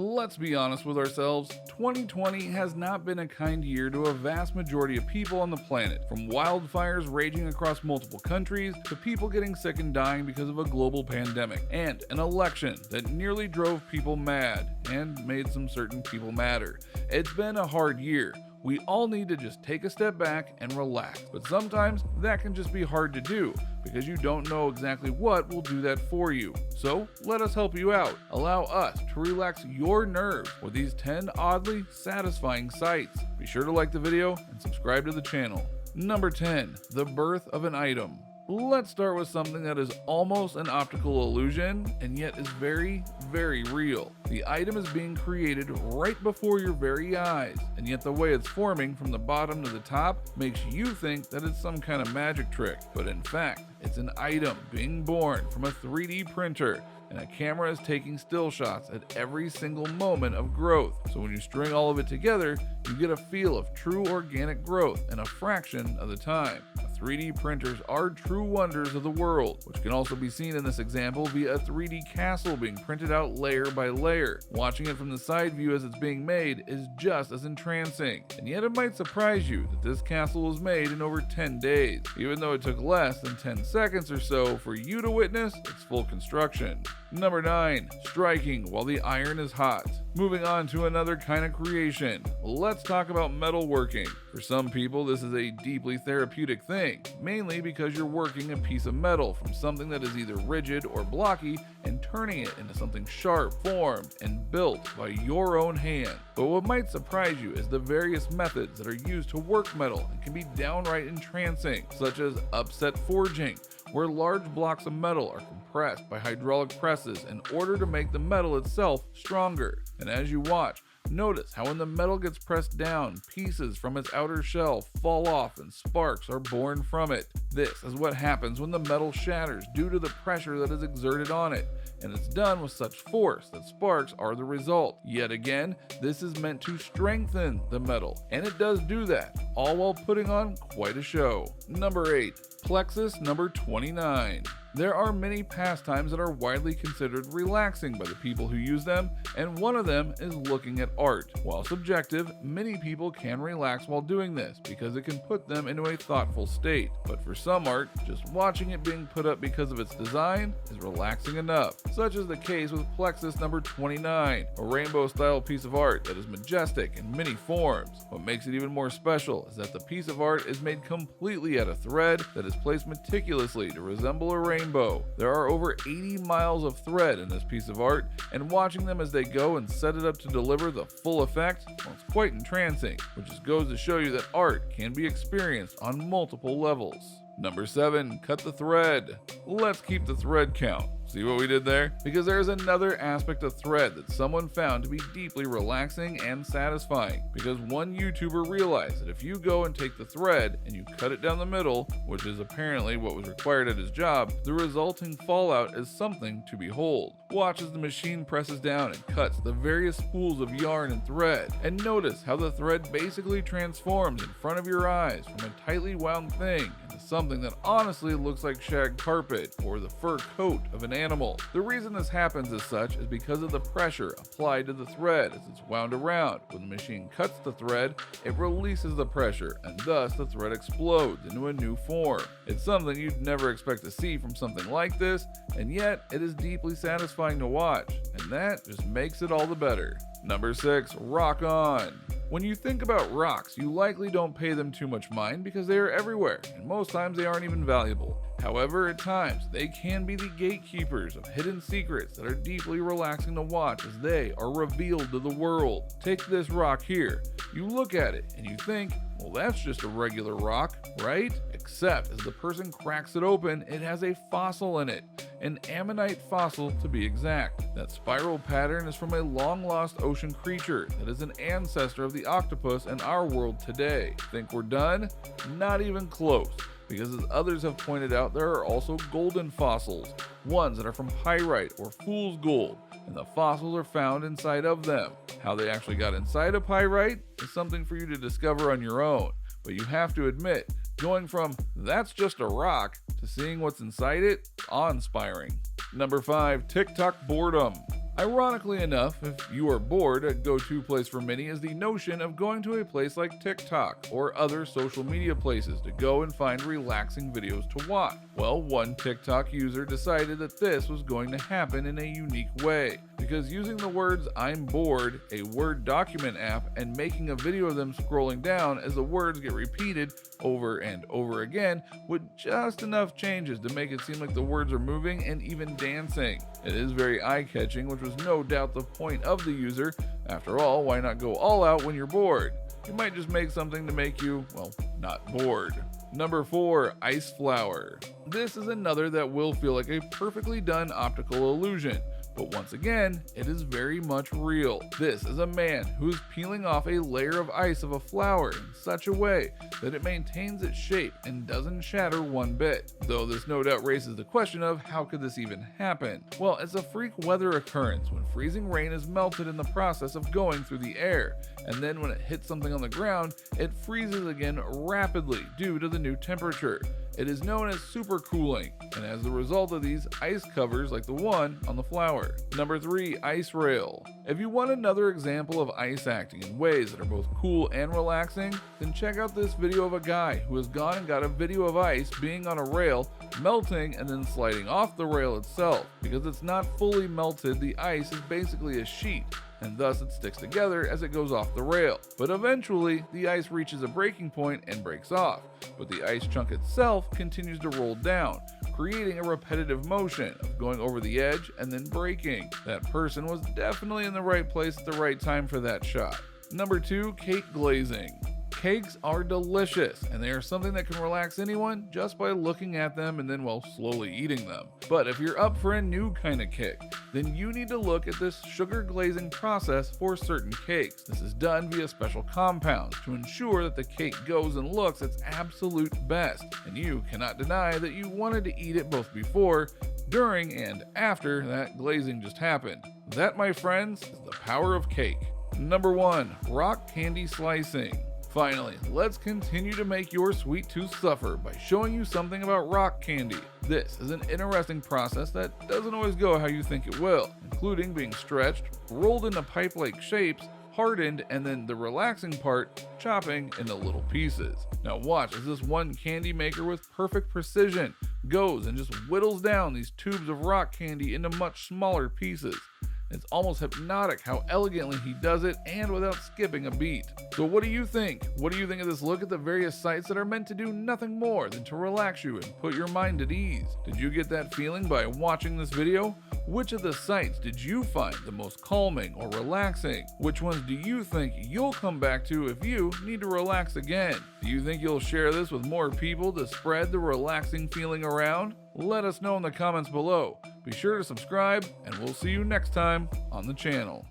Let's be honest with ourselves, 2020 has not been a kind year to a vast majority of people on the planet, from wildfires raging across multiple countries to people getting sick and dying because of a global pandemic, and an election that nearly drove people mad and made some certain people madder. It's been a hard year. We all need to just take a step back and relax, but sometimes that can just be hard to do because you don't know exactly what will do that for you. So let us help you out. Allow us to relax your nerves with these 10 oddly satisfying sights. Be sure to like the video and subscribe to the channel. Number 10, the birth of an item. Let's start with something that is almost an optical illusion and yet is very, very real. The item is being created right before your very eyes, and yet the way it's forming from the bottom to the top makes you think that it's some kind of magic trick. But in fact, it's an item being born from a 3D printer, and a camera is taking still shots at every single moment of growth. So when you string all of it together, you get a feel of true organic growth in a fraction of the time. 3D printers are true wonders of the world, which can also be seen in this example via a 3D castle being printed out layer by layer. Watching it from the side view as it's being made is just as entrancing, and yet it might surprise you that this castle was made in over 10 days, even though it took less than 10 seconds or so for you to witness its full construction. Number 9, striking while the iron is hot. Moving on to another kind of creation, let's talk about metalworking. For some people, this is a deeply therapeutic thing, mainly because you're working a piece of metal from something that is either rigid or blocky and turning it into something sharp, formed, and built by your own hand. But what might surprise you is the various methods that are used to work metal and can be downright entrancing, such as upset forging, where large blocks of metal are compressed by hydraulic presses in order to make the metal itself stronger. And as you watch, notice how when the metal gets pressed down, pieces from its outer shell fall off and sparks are born from it. This is what happens when the metal shatters due to the pressure that is exerted on it, and it's done with such force that sparks are the result. Yet again, this is meant to strengthen the metal, and it does do that, all while putting on quite a show. Number 8, Plexus number 29. There are many pastimes that are widely considered relaxing by the people who use them, and one of them is looking at art. While subjective, many people can relax while doing this because it can put them into a thoughtful state. But for some art, just watching it being put up because of its design is relaxing enough, such as the case with Plexus number 29, a rainbow-style piece of art that is majestic in many forms. What makes it even more special is that the piece of art is made completely out of thread that is placed meticulously to resemble a rainbow. There are over 80 miles of thread in this piece of art, and watching them as they go and set it up to deliver the full effect, well, it's quite entrancing, which just goes to show you that art can be experienced on multiple levels. Number 7, cut the thread. Let's keep the thread count. See what we did there? Because there's another aspect of thread that someone found to be deeply relaxing and satisfying. Because one YouTuber realized that if you go and take the thread and you cut it down the middle, which is apparently what was required at his job, the resulting fallout is something to behold. Watch as the machine presses down and cuts the various spools of yarn and thread, and notice how the thread basically transforms in front of your eyes from a tightly wound thing into something that honestly looks like shag carpet or the fur coat of an animal. The reason this happens as such is because of the pressure applied to the thread as it's wound around. When the machine cuts the thread, it releases the pressure, and thus the thread explodes into a new form. It's something you'd never expect to see from something like this, and yet it is deeply satisfying to watch, and that just makes it all the better. Number 6, rock on. When you think about rocks, you likely don't pay them too much mind because they are everywhere, and most times they aren't even valuable. However, at times, they can be the gatekeepers of hidden secrets that are deeply relaxing to watch as they are revealed to the world. Take this rock here. You look at it and you think, well, that's just a regular rock, right? Except as the person cracks it open, it has a fossil in it. An ammonite fossil to be exact. That spiral pattern is from a long-lost ocean creature that is an ancestor of the octopus in our world today. Think we're done? Not even close. Because as others have pointed out, there are also golden fossils, ones that are from pyrite or fool's gold, and the fossils are found inside of them. How they actually got inside a pyrite is something for you to discover on your own, but you have to admit, going from that's just a rock to seeing what's inside it, awe-inspiring. Number 5, TikTok boredom. Ironically enough, if you are bored, a go-to place for many is the notion of going to a place like TikTok or other social media places to go and find relaxing videos to watch. Well, one TikTok user decided that this was going to happen in a unique way, because using the words "I'm bored," a Word document app, and making a video of them scrolling down as the words get repeated over and over again with just enough changes to make it seem like the words are moving and even dancing. It is very eye-catching, which was no doubt the point of the user. After all, why not go all out when you're bored? You might just make something to make you, well, not bored. Number 4, ice flower. This is another that will feel like a perfectly done optical illusion. But once again, it is very much real. This is a man who is peeling off a layer of ice of a flower in such a way that it maintains its shape and doesn't shatter one bit. Though this no doubt raises the question of how could this even happen? Well, it's a freak weather occurrence when freezing rain is melted in the process of going through the air, and then when it hits something on the ground, it freezes again rapidly due to the new temperature. It is known as supercooling, and as a result of these ice covers like the one on the flower. Number 3, ice rail. If you want another example of ice acting in ways that are both cool and relaxing, then check out this video of a guy who has gone and got a video of ice being on a rail, melting and then sliding off the rail itself. Because it's not fully melted, the ice is basically a sheet, and thus it sticks together as it goes off the rail. But eventually, the ice reaches a breaking point and breaks off, but the ice chunk itself continues to roll down, creating a repetitive motion of going over the edge and then breaking. That person was definitely in the right place at the right time for that shot. Number 2, cake glazing. Cakes are delicious, and they are something that can relax anyone just by looking at them and then, well, slowly eating them. But if you're up for a new kind of kick, then you need to look at this sugar glazing process for certain cakes. This is done via special compounds to ensure that the cake goes and looks its absolute best, and you cannot deny that you wanted to eat it both before, during, and after that glazing just happened. That, my friends, is the power of cake. Number 1, rock candy slicing. Finally, let's continue to make your sweet tooth suffer by showing you something about rock candy. This is an interesting process that doesn't always go how you think it will, including being stretched, rolled into pipe-like shapes, hardened, and then the relaxing part, chopping into little pieces. Now watch as this one candy maker with perfect precision goes and just whittles down these tubes of rock candy into much smaller pieces. It's almost hypnotic how elegantly he does it and without skipping a beat. So what do you think? What do you think of this look at the various sites that are meant to do nothing more than to relax you and put your mind at ease? Did you get that feeling by watching this video? Which of the sites did you find the most calming or relaxing? Which ones do you think you'll come back to if you need to relax again? Do you think you'll share this with more people to spread the relaxing feeling around? Let us know in the comments below. Be sure to subscribe, and we'll see you next time on the channel.